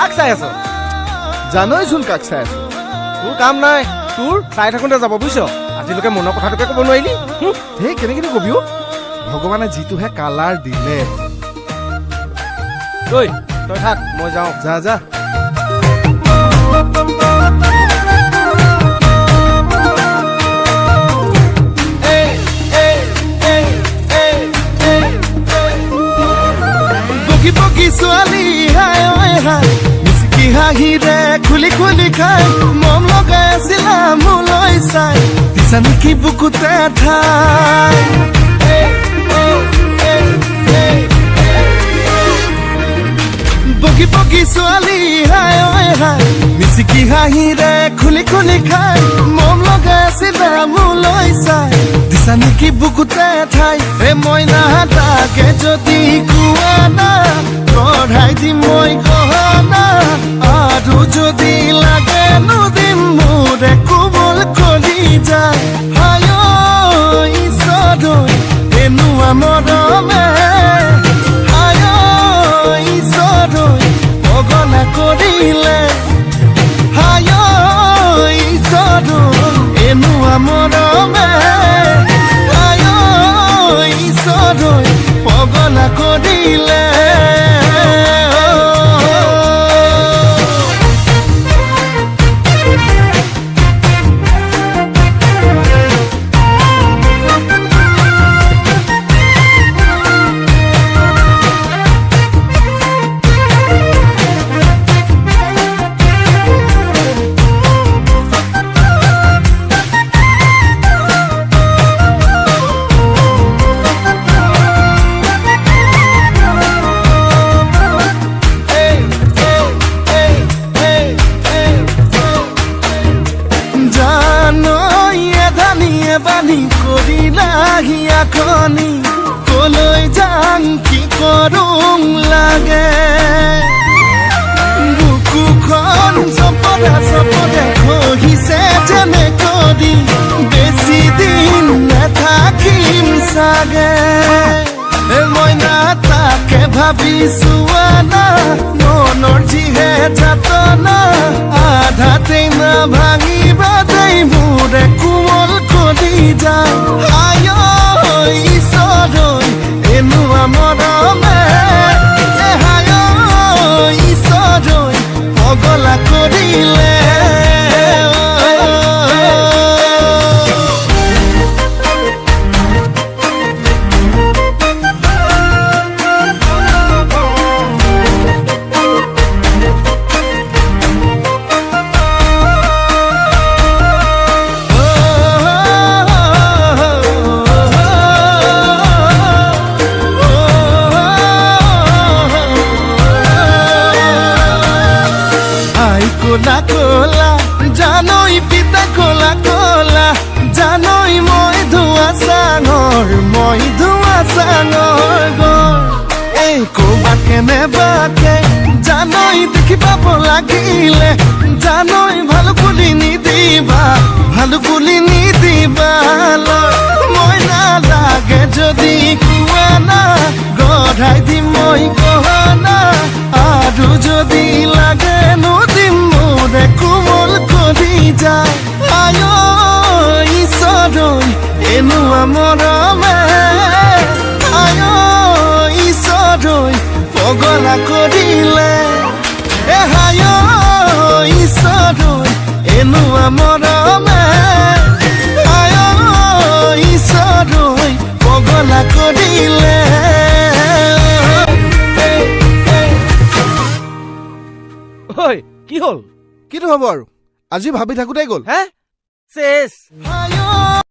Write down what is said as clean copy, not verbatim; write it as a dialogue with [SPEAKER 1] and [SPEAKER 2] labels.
[SPEAKER 1] কাক চাই আছ
[SPEAKER 2] জানইচোন কাক চাই আছো
[SPEAKER 1] তোৰ কাম নাই তোৰ চাই থাকোঁতে যাব বুজিছ আজিলৈকে মনৰ কথাটোকে ক'ব নোৱাৰিলি
[SPEAKER 2] হে কেনেকেনো কবি অ ভগৱানে যিটোহে কালাৰ দিলে
[SPEAKER 1] তই থাক মই যাওঁ
[SPEAKER 2] যা যা
[SPEAKER 3] বগী ছোৱালী হাই ঐ হাই মিচিকি হাঁহিৰে খুলি খুলি খাই মম লগাই আছিলা মোলৈ চাই দিছা নেকি বুকুতে ঠাই বগী বগী ছোৱালী হাই ঐ হাই মিচিকি হাঁহিৰে খুলি খুলি খাই মম লগাই আছিলা মোলৈ চাই দিছা নেকি বুকুতে ঠাই এ মই নাহাতাকে যদি কোৱা না কঢ়াই দিম মই গহনা আৰু যদি লাগে নদিম মোৰে কোমল কলি যায় হায় ঈশ্বৰ এনেকুৱা মৰমে হায় ঈশ্বৰ পগলা কৰিলে হায় ঈশ্বৰ এনেকুৱা মৰমে হায় ঈশ্বৰ পগলা কৰিলে বানি কৰিলাহি আখনি কলৈ যাম কি কৰোং লাগে বুকুখন চপদা চপদা খহিছে যেনে কৰি বেছি দিন নাথাকিম চাগে মই নাথাকে ভাবিছো আনা মনৰ যিহে যাতনা আধাতেই না ভাঙিবা দেই মোৰে কোমল কৰি যায় হায় ঈশ্বৰ এনেকুৱা মৰমে হায় ঈশ্বৰ পগলা কৰিলে কোলা কোলা জানই পিতা কোলা কোলা জানই মই ধোৱা চাঙৰ গৰ এই ক'বাত কেনেবাকে জানই দেখি পাব লাগিলে জানই ভাল বুলি নিদিবা মই নালাগে যদি কোৱা না গঢ়াই দিম মই গহনা আৰু যদি লাগে নদিম মোৰে কোমল কৰি যায় আয় ঈশ্বৰ এনেকুৱা মৰমে আয় ঈশ্বৰ পগলা কৰিলে হায় ঈশ্বৰ এনেকুৱা মৰমে আয় ঈশ্বৰ পগলা কৰিলে
[SPEAKER 1] ঐ কি হ'ল
[SPEAKER 2] কিটো হ'ব আৰু আজি ভাবি থাকোঁতেই গ'ল
[SPEAKER 1] হে চেছ
[SPEAKER 3] হায়